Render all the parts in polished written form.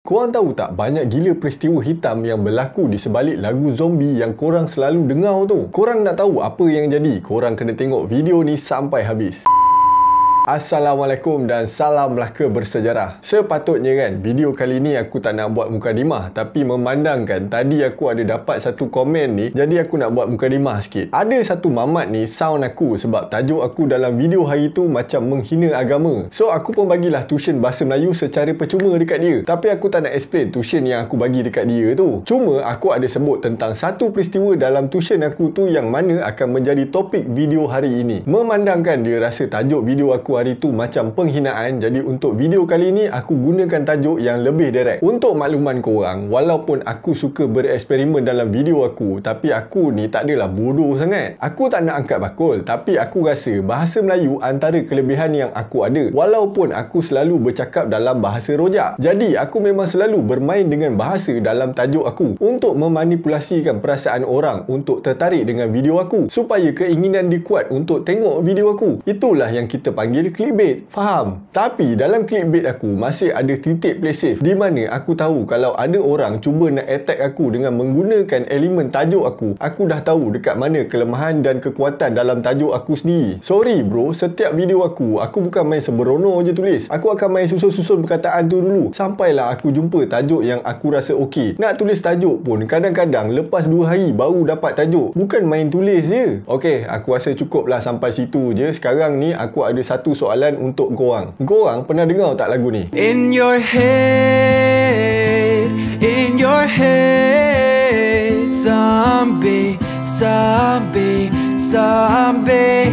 Korang tahu tak, banyak gila peristiwa hitam yang berlaku di sebalik lagu zombie yang korang selalu dengar tu. Korang nak tahu apa yang jadi? Korang kena tengok video ni sampai habis. Assalamualaikum dan salamlah kebersejarah. Sepatutnya kan, video kali ni aku tak nak buat mukadimah, tapi memandangkan tadi aku ada dapat satu komen ni, jadi aku nak buat mukadimah sikit. Ada satu mamat ni sound aku sebab tajuk aku dalam video hari tu macam menghina agama. So aku pun bagilah tuition bahasa Melayu secara percuma dekat dia. Tapi aku tak nak explain tuition yang aku bagi dekat dia tu. Cuma aku ada sebut tentang satu peristiwa dalam tuition aku tu yang mana akan menjadi topik video hari ini. Memandangkan dia rasa tajuk video aku hari tu macam penghinaan, jadi untuk video kali ni aku gunakan tajuk yang lebih direct. Untuk makluman korang, walaupun aku suka bereksperimen dalam video aku, tapi aku ni tak adalah bodoh sangat. Aku tak nak angkat bakul, tapi aku rasa bahasa Melayu antara kelebihan yang aku ada, walaupun aku selalu bercakap dalam bahasa rojak. Jadi aku memang selalu bermain dengan bahasa dalam tajuk aku untuk memanipulasikan perasaan orang untuk tertarik dengan video aku, supaya keinginan dia kuat untuk tengok video aku. Itulah yang kita panggil clickbait, faham? Tapi dalam clickbait aku masih ada titik play safe, di mana aku tahu kalau ada orang cuba nak attack aku dengan menggunakan elemen tajuk aku dah tahu dekat mana kelemahan dan kekuatan dalam tajuk aku sendiri. Sorry bro, setiap video aku bukan main sembrono je tulis. Aku akan main susun-susun perkataan tu dulu, sampailah aku jumpa tajuk yang aku rasa okey. Nak tulis tajuk pun kadang-kadang lepas 2 hari baru dapat tajuk, bukan main tulis je. Okey, aku rasa cukup lah sampai situ je. Sekarang ni aku ada satu soalan untuk korang. Korang pernah dengar tak lagu ni? In your head, zombie, zombie, zombie,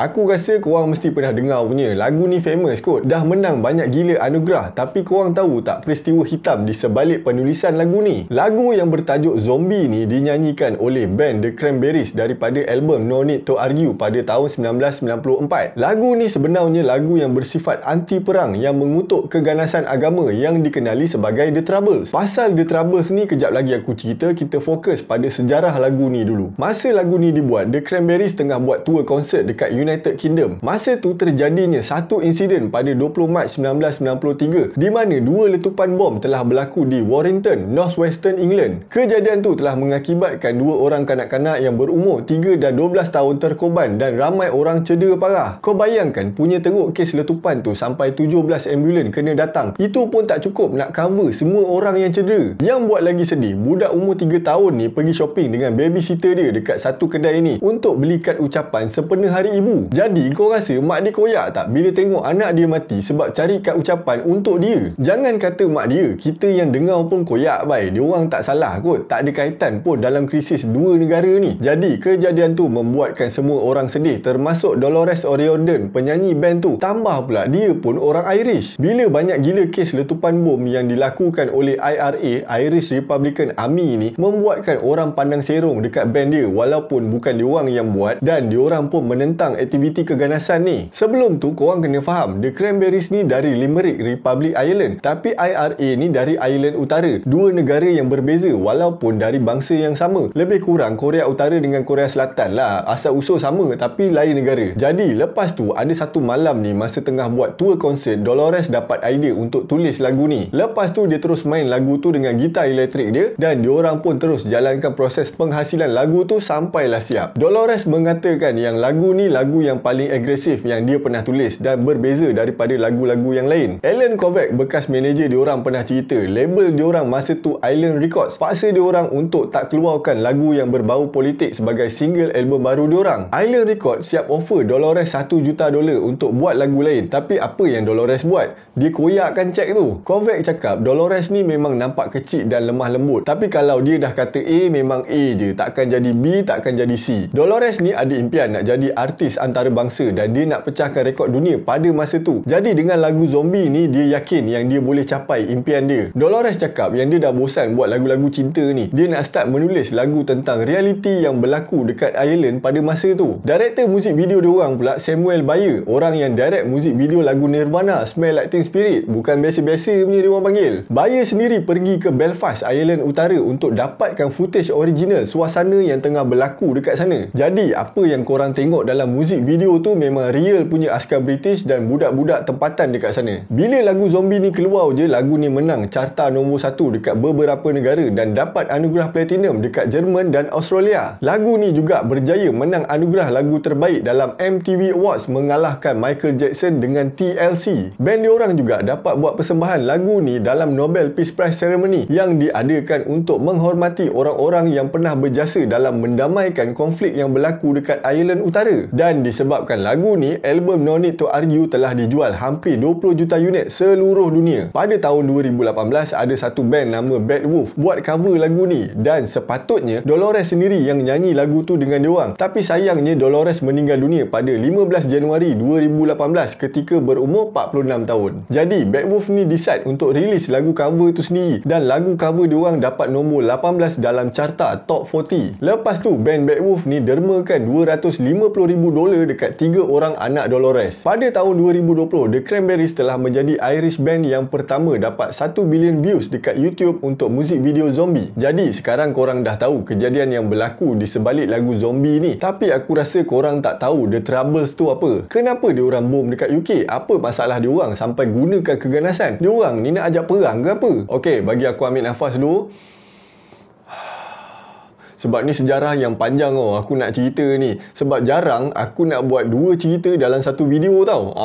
Aku rasa korang mesti pernah dengar punya. Lagu ni famous kot. Dah menang banyak gila anugerah. Tapi korang tahu tak peristiwa hitam di sebalik penulisan lagu ni? Lagu yang bertajuk Zombie ni dinyanyikan oleh band The Cranberries daripada album No Need to Argue pada tahun 1994. Lagu ni sebenarnya lagu yang bersifat anti perang, yang mengutuk keganasan agama yang dikenali sebagai The Troubles. Pasal The Troubles ni kejap lagi aku cerita. Kita fokus pada sejarah lagu ni dulu. Masa lagu ni dibuat, The Cranberries tengah buat tour konsert dekat United Kingdom. Masa tu terjadinya satu insiden pada 20 Mac 1993 di mana 2 letupan bom telah berlaku di Warrington, North Western England. Kejadian tu telah mengakibatkan 2 orang kanak-kanak yang berumur 3 dan 12 tahun terkorban dan ramai orang cedera parah. Kau bayangkan, punya teruk kes letupan tu sampai 17 ambulan kena datang. Itu pun tak cukup nak cover semua orang yang cedera. Yang buat lagi sedih, budak umur 3 tahun ni pergi shopping dengan babysitter dia dekat satu kedai ni untuk beli kad ucapan sempena hari ibu. Jadi kau rasa mak dia koyak tak bila tengok anak dia mati sebab cari kad ucapan untuk dia? Jangan kata mak dia, kita yang dengar pun koyak bai. Dia orang tak salah kot, tak ada kaitan pun dalam krisis 2 negara ni. Jadi kejadian tu membuatkan semua orang sedih, termasuk Dolores O'Riordan, penyanyi band tu. Tambah pula dia pun orang Irish. Bila banyak gila kes letupan bom yang dilakukan oleh IRA, Irish Republican Army ni, membuatkan orang pandang serong dekat band dia, walaupun bukan dia orang yang buat, dan dia orang pun menentang aktiviti keganasan ni. Sebelum tu korang kena faham, The Cranberries ni dari Limerick, Republic Ireland, tapi IRA ni dari Ireland Utara. 2 negara yang berbeza walaupun dari bangsa yang sama. Lebih kurang Korea Utara dengan Korea Selatan lah, asal usul sama tapi lain negara. Jadi lepas tu ada satu malam ni, masa tengah buat tour konsert, Dolores dapat idea untuk tulis lagu ni. Lepas tu dia terus main lagu tu dengan gitar elektrik dia, dan diorang pun terus jalankan proses penghasilan lagu tu sampailah siap. Dolores mengatakan yang lagu ni lagu yang paling agresif yang dia pernah tulis dan berbeza daripada lagu-lagu yang lain. Alan Kovac, bekas manager diorang, pernah cerita label diorang masa tu, Island Records, paksa diorang untuk tak keluarkan lagu yang berbau politik sebagai single album baru diorang. Island Records siap offer Dolores $1 juta untuk buat lagu lain, tapi apa yang Dolores buat? Dia koyakkan cek tu. Kovac cakap Dolores ni memang nampak kecil dan lemah lembut, tapi kalau dia dah kata A, memang A je, takkan jadi B, takkan jadi C. Dolores ni ada impian nak jadi artis antarabangsa dan dia nak pecahkan rekod dunia pada masa tu. Jadi dengan lagu Zombie ni, dia yakin yang dia boleh capai impian dia. Dolores cakap yang dia dah bosan buat lagu-lagu cinta ni. Dia nak start menulis lagu tentang realiti yang berlaku dekat Ireland pada masa tu. Director muzik video diorang pula Samuel Bayer, orang yang direct muzik video lagu Nirvana, Smell Like Teen Spirit. Bukan biasa-biasa punya diorang panggil. Bayer sendiri pergi ke Belfast, Ireland Utara untuk dapatkan footage original suasana yang tengah berlaku dekat sana. Jadi apa yang korang tengok dalam muzik Pelik video tu memang real punya askar British dan budak-budak tempatan dekat sana. Bila lagu Zombie ni keluar je, lagu ni menang carta nombor 1 dekat beberapa negara dan dapat anugerah platinum dekat Jerman dan Australia. Lagu ni juga berjaya menang anugerah lagu terbaik dalam MTV Awards, mengalahkan Michael Jackson dengan TLC. Band diorang juga dapat buat persembahan lagu ni dalam Nobel Peace Prize Ceremony yang diadakan untuk menghormati orang-orang yang pernah berjasa dalam mendamaikan konflik yang berlaku dekat Ireland Utara. Dan disebabkan lagu ni, album No Need to Argue telah dijual hampir 20 juta unit seluruh dunia. Pada tahun 2018, ada satu band nama Bad Wolf buat cover lagu ni dan sepatutnya Dolores sendiri yang nyanyi lagu tu dengan diorang. Tapi sayangnya Dolores meninggal dunia pada 15 Januari 2018 ketika berumur 46 tahun. Jadi Bad Wolf ni decide untuk release lagu cover tu sendiri dan lagu cover diorang dapat nombor 18 dalam carta Top 40. Lepas tu band Bad Wolf ni dermakan $250,000 dekat 3 orang anak Dolores. Pada tahun 2020, The Cranberries telah menjadi Irish band yang pertama dapat 1 bilion views dekat YouTube untuk muzik video zombie. Jadi sekarang korang dah tahu kejadian yang berlaku di sebalik lagu Zombie ni. Tapi aku rasa korang tak tahu The Troubles tu apa. Kenapa diorang bom dekat UK? Apa masalah diorang sampai gunakan keganasan? Diorang ni nak ajak perang ke apa? Okey, bagi aku ambil nafas dulu. Sebab ni sejarah yang panjang tau aku nak cerita ni. Sebab jarang aku nak buat 2 cerita dalam satu video tau.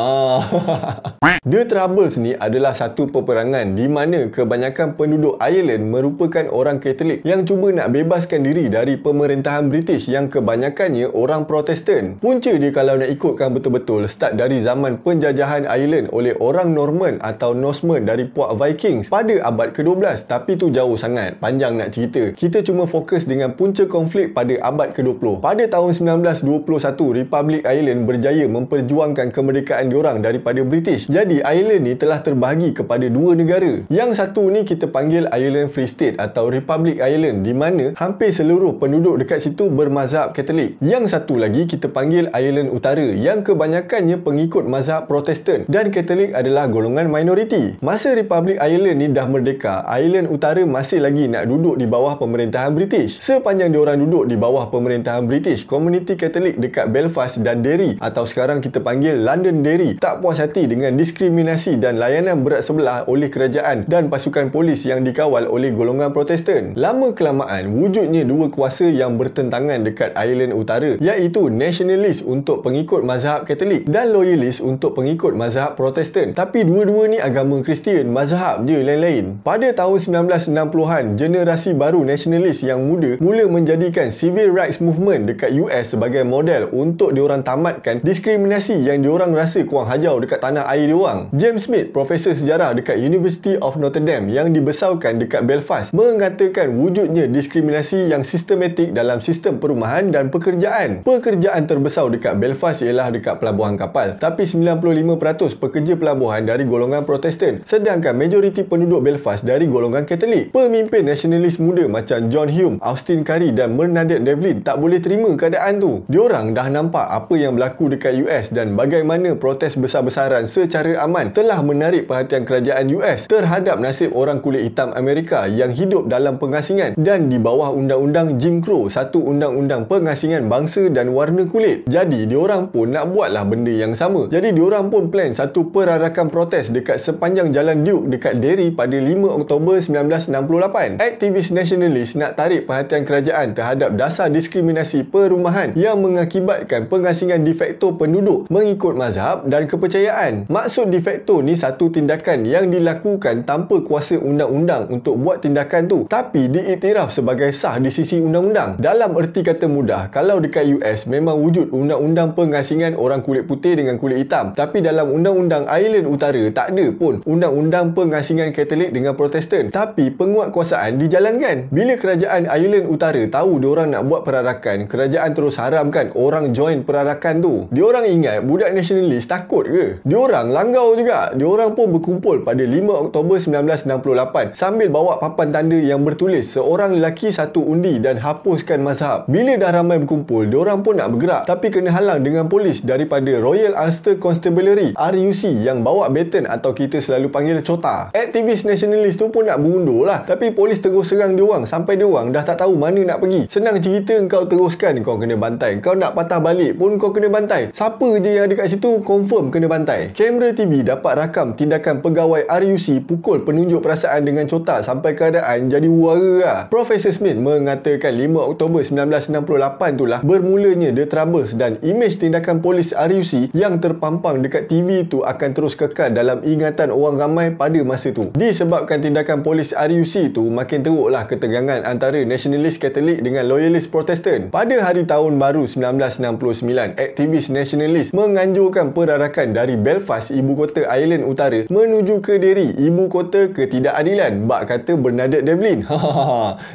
The Troubles ni adalah satu peperangan di mana kebanyakan penduduk Ireland merupakan orang Katolik yang cuba nak bebaskan diri dari pemerintahan British yang kebanyakannya orang Protestan. Punca dia kalau nak ikutkan betul-betul start dari zaman penjajahan Ireland oleh orang Norman atau Norsemen dari puak Vikings pada abad ke-12. Tapi tu jauh sangat, panjang nak cerita. Kita cuma fokus dengan punca konflik pada abad ke-20. Pada tahun 1921, Republik Ireland berjaya memperjuangkan kemerdekaan diorang daripada British. Jadi Ireland ni telah terbahagi kepada 2 negara. Yang satu ni kita panggil Ireland Free State atau Republic Ireland, di mana hampir seluruh penduduk dekat situ bermazhab Katolik. Yang satu lagi kita panggil Ireland Utara yang kebanyakannya pengikut mazhab Protestan dan Katolik adalah golongan minoriti. Masa Republik Ireland ni dah merdeka, Ireland Utara masih lagi nak duduk di bawah pemerintahan British. Sepanjang diorang duduk di bawah pemerintahan British, komuniti Katolik dekat Belfast dan Derry atau sekarang kita panggil London Derry tak puas hati dengan diskriminasi dan layanan berat sebelah oleh kerajaan dan pasukan polis yang dikawal oleh golongan Protestan. Lama kelamaan wujudnya 2 kuasa yang bertentangan dekat Ireland Utara, iaitu nationalist untuk pengikut mazhab Katolik dan loyalist untuk pengikut mazhab Protestan. Tapi dua-dua ni agama Kristian, mazhab je lain-lain. Pada tahun 1960-an, generasi baru nationalist yang muda mula menjadikan civil rights movement dekat US sebagai model untuk diorang tamatkan diskriminasi yang diorang rasa kurang hajau dekat tanah air diorang. James Smith, profesor sejarah dekat University of Notre Dame yang dibesarkan dekat Belfast, mengatakan wujudnya diskriminasi yang sistematik dalam sistem perumahan dan pekerjaan. Pekerjaan terbesar dekat Belfast ialah dekat pelabuhan kapal, tapi 95% pekerja pelabuhan dari golongan Protestan, sedangkan majoriti penduduk Belfast dari golongan Katolik. Pemimpin nasionalis muda macam John Hume, Austin Curry dan Bernadette Devlin tak boleh terima keadaan tu. Diorang dah nampak apa yang berlaku dekat US dan bagaimana protes besar-besaran secara aman telah menarik perhatian kerajaan US terhadap nasib orang kulit hitam Amerika yang hidup dalam pengasingan dan di bawah undang-undang Jim Crow, satu undang-undang pengasingan bangsa dan warna kulit. Jadi diorang pun nak buatlah benda yang sama. Jadi diorang pun plan satu perarakan protes dekat sepanjang jalan Duke dekat Derry pada 5 Oktober 1968. Aktivis nasionalis nak tarik perhatian kerajaan terhadap dasar diskriminasi perumahan yang mengakibatkan pengasingan de facto penduduk mengikut mazhab dan kepercayaan. Maksud de facto ni satu tindakan yang dilakukan tanpa kuasa undang-undang untuk buat tindakan tu, tapi diiktiraf sebagai sah di sisi undang-undang. Dalam erti kata mudah, kalau dekat US memang wujud undang-undang pengasingan orang kulit putih dengan kulit hitam, tapi dalam undang-undang Ireland Utara tak ada pun undang-undang pengasingan Katolik dengan Protestan, tapi penguatkuasaan dijalankan. Bila kerajaan Ireland Utara tahu diorang nak buat perarakan, kerajaan terus haramkan orang join perarakan tu. Diorang ingat budak nasionalis takut ke? Diorang langgau juga. Diorang pun berkumpul pada 5 Oktober 1968 sambil bawa papan tanda yang bertulis seorang lelaki satu undi dan hapuskan mazhab. Bila dah ramai berkumpul, diorang pun nak bergerak tapi kena halang dengan polis daripada Royal Ulster Constabulary RUC yang bawa baton atau kita selalu panggil cota. Aktivis nasionalis tu pun nak berundur lah, tapi polis terus serang diorang sampai diorang dah tak tahu mana mana nak pergi. Senang cerita, kau teruskan kau kena bantai. Kau nak patah balik pun kau kena bantai. Siapa je yang ada kat situ confirm kena bantai. Kamera TV dapat rakam tindakan pegawai RUC pukul penunjuk perasaan dengan cotak sampai keadaan jadi wara lah. Profesor Smith mengatakan 5 Oktober 1968 itulah bermulanya The Troubles dan imej tindakan polis RUC yang terpampang dekat TV tu akan terus kekal dalam ingatan orang ramai pada masa tu. Disebabkan tindakan polis RUC tu, makin teruklah ketegangan antara nasionalis Katolik dengan loyalis Protestan. Pada hari tahun baru 1969, aktivis nasionalis menganjurkan perarakan dari Belfast, ibu kota Ireland Utara, menuju ke Derry, ibu kota ketidakadilan. Bak kata Bernadette Devlin.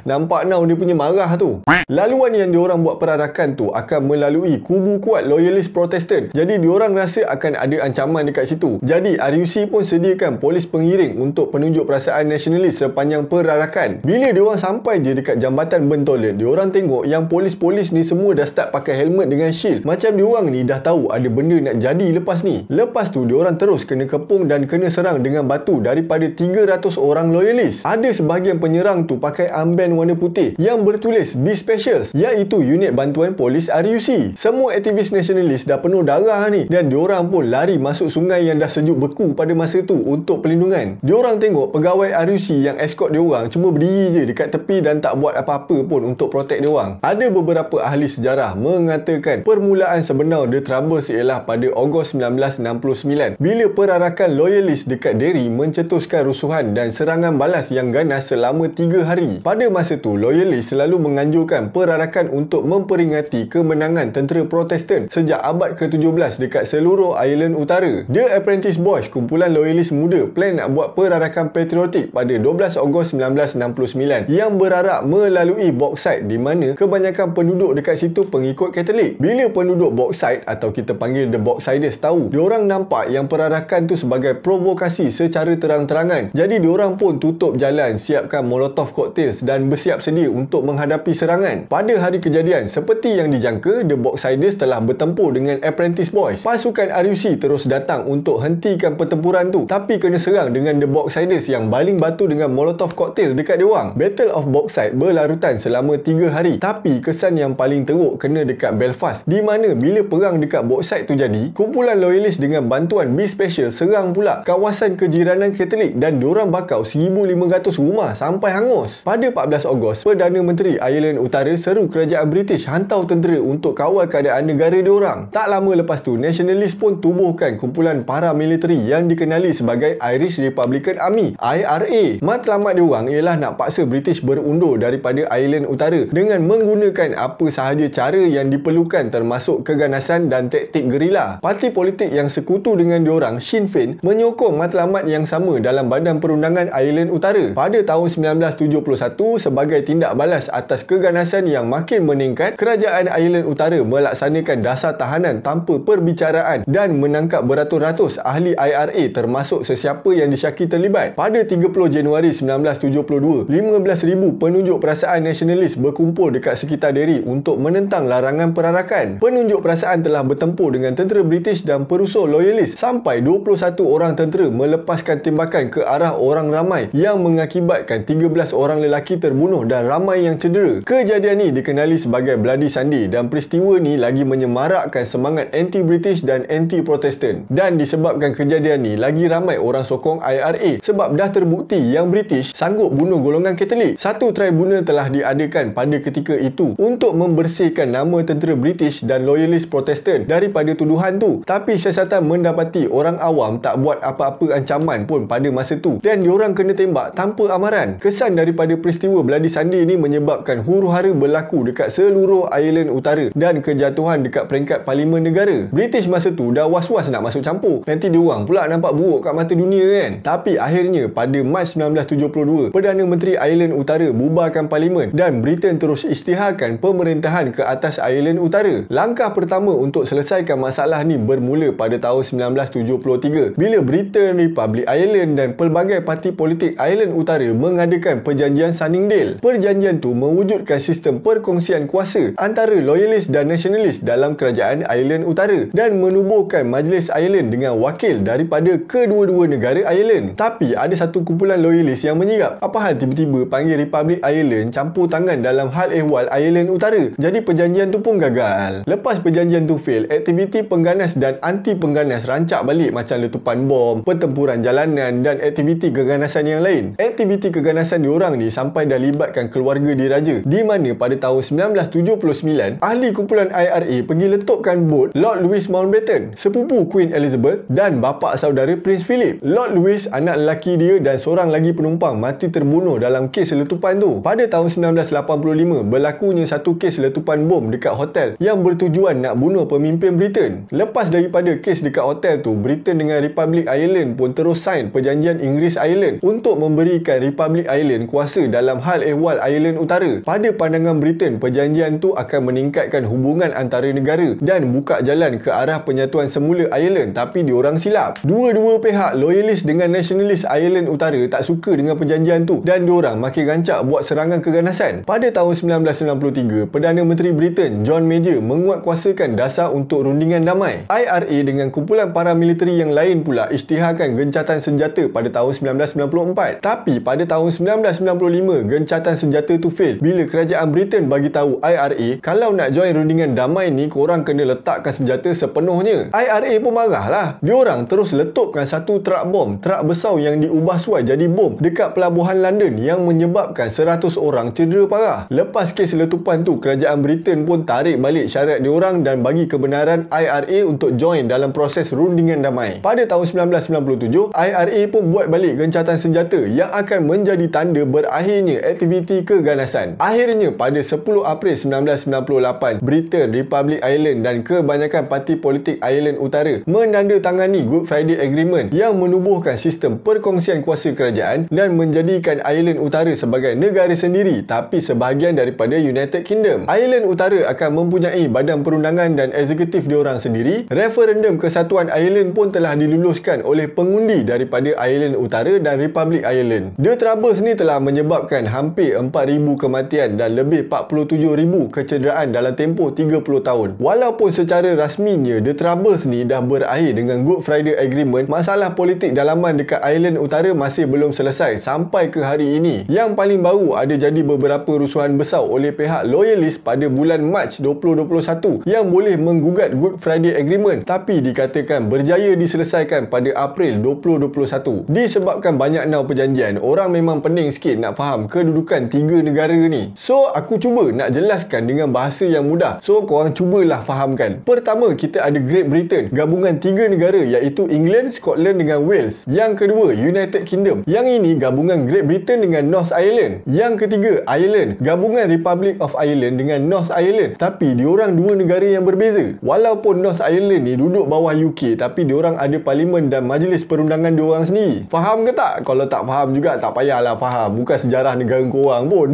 Nampak now dia punya marah tu. Laluan yang diorang buat perarakan tu akan melalui kubu kuat loyalis Protestan. Jadi diorang rasa akan ada ancaman dekat situ. Jadi RUC pun sediakan polis pengiring untuk penunjuk perasaan nasionalis sepanjang perarakan. Bila diorang sampai je dekat jambatan Bentolet, diorang tengok yang polis-polis ni semua dah start pakai helmet dengan shield. Macam diorang ni dah tahu ada benda nak jadi lepas ni. Lepas tu diorang terus kena kepung dan kena serang dengan batu daripada 300 orang loyalis. Ada sebahagian penyerang tu pakai armband warna putih yang bertulis B Specials, iaitu unit bantuan polis RUC. Semua aktivis nasionalis dah penuh darah ni dan diorang pun lari masuk sungai yang dah sejuk beku pada masa tu untuk perlindungan. Diorang tengok pegawai RUC yang escort diorang cuma berdiri je dekat tepi dan tak buat apa-apa pun untuk protect diorang. Ada beberapa ahli sejarah mengatakan permulaan sebenar The Troubles ialah pada Ogos 1969 bila perarakan loyalis dekat Derry mencetuskan rusuhan dan serangan balas yang ganas selama 3 hari. Pada masa tu, loyalis selalu menganjurkan perarakan untuk memperingati kemenangan tentera Protestan sejak abad ke-17 dekat seluruh Ireland Utara. The Apprentice Boys, kumpulan loyalis muda, plan nak buat perarakan patriotik pada 12 Ogos 1969 yang berarak melalui Bogside, di mana kebanyakan penduduk dekat situ pengikut Katolik. Bila penduduk Bogside atau kita panggil The Bogsiders tahu, diorang nampak yang perarakan tu sebagai provokasi secara terang-terangan. Jadi diorang pun tutup jalan, siapkan molotov cocktails dan bersiap sedia untuk menghadapi serangan. Pada hari kejadian, seperti yang dijangka, The Bogsiders telah bertempur dengan Apprentice Boys. Pasukan RUC terus datang untuk hentikan pertempuran tu, tapi kena serang dengan The Bogsiders yang baling batu dengan molotov cocktail dekat diorang. Battle of Bogside berlarutan selama 3 hari, tapi kesan yang paling teruk kena dekat Belfast, di mana bila perang dekat Bogside tu jadi, kumpulan loyalis dengan bantuan B Special serang pula kawasan kejiranan Katolik dan diorang bakau 1,500 rumah sampai hangus. Pada 14 Ogos, Perdana Menteri Ireland Utara seru kerajaan British hantar tentera untuk kawal keadaan negara diorang. Tak lama lepas tu, nasionalis pun tubuhkan kumpulan paramiliteri yang dikenali sebagai Irish Republican Army, IRA. Matlamat diorang ialah nak paksa British berundur daripada Ireland Utara dengan menggunakan apa sahaja cara yang diperlukan, termasuk keganasan dan taktik gerila. Parti politik yang sekutu dengan diorang, Sinn Féin, menyokong matlamat yang sama dalam Badan Perundangan Ireland Utara. Pada tahun 1971, sebagai tindak balas atas keganasan yang makin meningkat, kerajaan Ireland Utara melaksanakan dasar tahanan tanpa perbicaraan dan menangkap beratus-ratus ahli IRA termasuk sesiapa yang disyaki terlibat. Pada 30 Januari 1972, 15,000 penunjuk perasaan nasionalis berkumpul dekat sekitar Derry untuk menentang larangan perarakan. Penunjuk perasaan telah bertempur dengan tentera British dan perusuh loyalis sampai 21 orang tentera melepaskan tembakan ke arah orang ramai yang mengakibatkan 13 orang lelaki terbunuh dan ramai yang cedera. Kejadian ni dikenali sebagai Bloody Sunday dan peristiwa ni lagi menyemarakkan semangat anti-British dan anti-Protestan. Dan disebabkan kejadian ni, lagi ramai orang sokong IRA sebab dah terbukti yang British sanggup bunuh golongan Katolik. Satu tribunal telah diadakan pada ketika itu untuk membersihkan nama tentera British dan loyalis Protestan daripada tuduhan tu. Tapi siasatan mendapati orang awam tak buat apa-apa ancaman pun pada masa tu dan diorang kena tembak tanpa amaran. Kesan daripada peristiwa Bloody Sunday ni menyebabkan huru-hara berlaku dekat seluruh Ireland Utara dan kejatuhan dekat peringkat parlimen negara. British masa tu dah was-was nak masuk campur, nanti diorang pula nampak buruk kat mata dunia kan. Tapi akhirnya pada Mac 1972, Perdana Menteri Ireland Utara bubarkan parlimen dan Britain terus isytiharkan pemerintahan ke atas Ireland Utara. Langkah pertama untuk selesaikan masalah ni bermula pada tahun 1973 bila Britain, Republik Ireland dan pelbagai parti politik Ireland Utara mengadakan perjanjian Sunningdale. Perjanjian tu mewujudkan sistem perkongsian kuasa antara loyalis dan nasionalis dalam kerajaan Ireland Utara dan menubuhkan Majlis Ireland dengan wakil daripada kedua-dua negara Ireland. Tapi ada satu kumpulan loyalis yang menyirap, apa hal tiba-tiba panggil Republik Ireland campur tangan dalam hal ehwal Ireland Utara. Jadi perjanjian tu pun gagal. Lepas perjanjian tu fail, aktiviti pengganas dan anti pengganas rancak balik macam letupan bom, pertempuran jalanan dan aktiviti keganasan yang lain. Aktiviti keganasan diorang ni sampai dah libatkan keluarga diraja, di mana pada tahun 1979 ahli kumpulan IRA pergi letupkan bot Lord Louis Mountbatten, sepupu Queen Elizabeth dan bapa saudara Prince Philip. Lord Louis, anak lelaki dia dan seorang lagi penumpang mati terbunuh dalam kes letupan tu. Pada tahun 1985 berlakunya satu kes letupan bom dekat hotel yang bertujuan nak bunuh pemimpin Britain. Lepas daripada kes dekat hotel tu, Britain dengan Republik Ireland pun terus sign perjanjian Inggeris-Ireland untuk memberikan Republik Ireland kuasa dalam hal ehwal Ireland Utara. Pada pandangan Britain, perjanjian tu akan meningkatkan hubungan antara negara dan buka jalan ke arah penyatuan semula Ireland, tapi diorang silap. Dua-dua pihak, loyalis dengan nasionalis Ireland Utara, tak suka dengan perjanjian tu dan diorang makin rancak buat serangan keganasan. Pada tahun 1993, Perdana Menteri Britain John Major menguatkuasakan dasar untuk rundingan damai. IRA dengan kumpulan paramiliteri yang lain pula isytiharkan gencatan senjata pada tahun 1994. Tapi pada tahun 1995, gencatan senjata tu fail bila kerajaan Britain bagi tahu IRA, kalau nak join rundingan damai ni, korang kena letakkan senjata sepenuhnya. IRA pun marah lah. Diorang terus letupkan satu truk bom, truk besar yang diubah suai jadi bom dekat pelabuhan London yang menyebabkan 100 orang cedera parah. Lepas kes letupan tu, kerajaan Britain pun tarik balik syarat diorang dan bagi kebenaran IRA untuk join dalam proses rundingan damai. Pada tahun 1997, IRA pun buat balik gencatan senjata yang akan menjadi tanda berakhirnya aktiviti keganasan. Akhirnya pada 10 April 1998, Britain, Republik Ireland dan kebanyakan parti politik Ireland Utara menandatangani Good Friday Agreement yang menubuhkan sistem perkongsian kuasa kerajaan dan menjadikan Ireland Utara sebagai negara sendiri tapi sebahagian daripada United Kingdom. Ireland Utara akan mempunyai badan perundangan dan eksekutif diorang sendiri. Referendum kesatuan Ireland pun telah diluluskan oleh pengundi daripada Ireland Utara dan Republik Ireland. The Troubles ni telah menyebabkan hampir 4,000 kematian dan lebih 47,000 kecederaan dalam tempoh 30 tahun. Walaupun secara rasminya The Troubles ni dah berakhir dengan Good Friday Agreement, masalah politik dalaman dekat Ireland Utara masih belum selesai sampai ke hari ini. Yang paling baru ada jadi beberapa rusuhan besar oleh pihak loyalis pada bulan Mac 2021 yang boleh menggugat Good Friday Agreement, tapi dikatakan berjaya diselesaikan pada April 2021. Disebabkan banyak nau perjanjian, orang memang pening sikit nak faham kedudukan tiga negara ni. So aku cuba nak jelaskan dengan bahasa yang mudah, so korang cubalah fahamkan. Pertama, kita ada Great Britain, gabungan tiga negara iaitu England, Scotland dengan Wales. Yang kedua, United Kingdom, yang ini gabungan Great Britain dengan North Ireland. Yang ketiga, Ireland, gabungan Republic of Ireland dengan North Ireland, tapi diorang dua negara yang berbeza. Walaupun North Ireland ni duduk bawah UK, tapi diorang ada parlimen dan majlis perundangan diorang sendiri. Faham ke tak? Kalau tak faham juga tak payahlah faham, bukan sejarah negara korang pun.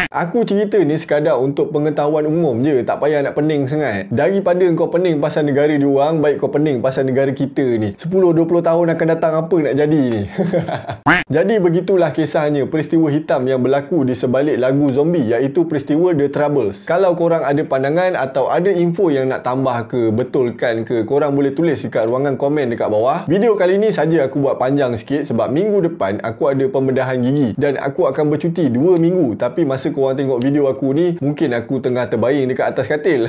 Aku cerita ni sekadar untuk pengetahuan umum je, tak payah nak pening sangat. Daripada kau pening pasal negara diorang, baik kau pening pasal negara kita ni. 10-20 tahun akan datang apa nak jadi ni. Jadi begitulah kisahnya peristiwa hitam yang berlaku di sebalik lagu zombie, iaitu peristiwa The Troubles. Kalau korang ada pandangan atau ada info yang nak tambah ke, betulkan ke, korang boleh tulis dekat ruangan komen dekat bawah. Video kali ni saja aku buat panjang sikit sebab minggu depan aku ada pembedahan gigi dan aku akan bercuti 2 minggu. Tapi masa korang tengok video aku ni, mungkin aku tengah terbaring dekat atas katil.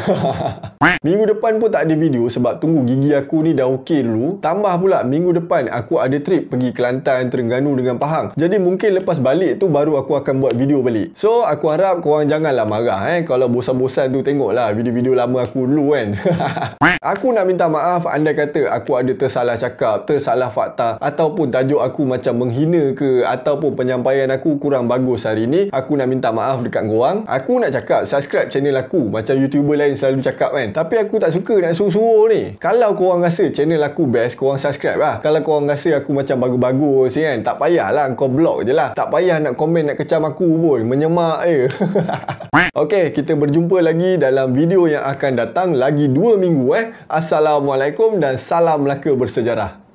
Minggu depan pun tak ada video sebab tunggu gigi aku ni dah okey dulu. Tambah pula minggu depan aku ada trip pergi Kelantan, Terengganu dengan Pahang. Jadi mungkin lepas balik tu baru aku akan buat video balik. So aku harap korang janganlah marah kalau bosan-bosan tu tengoklah video-video lama aku dulu kan. Aku nak minta maaf andai kata aku ada tersalah cakap, tersalah fakta ataupun tajuk aku macam menghina ke, ataupun penyampaian aku kurang bagus hari ni. Aku nak minta maaf dekat korang. Aku nak cakap subscribe channel aku macam YouTuber lain selalu cakap kan. Tapi aku tak suka nak suruh-suruh ni. Kalau korang rasa channel aku best, korang subscribe lah. Kalau korang rasa aku macam bagus-bagus kan, tak payahlah kau block je lah. Tak payah nak komen nak kecam aku pun, menyemak je. Okay, kita berjumpa lagi dalam video yang akan datang lagi 2 minggu Assalamualaikum dan salam Melaka bersejarah.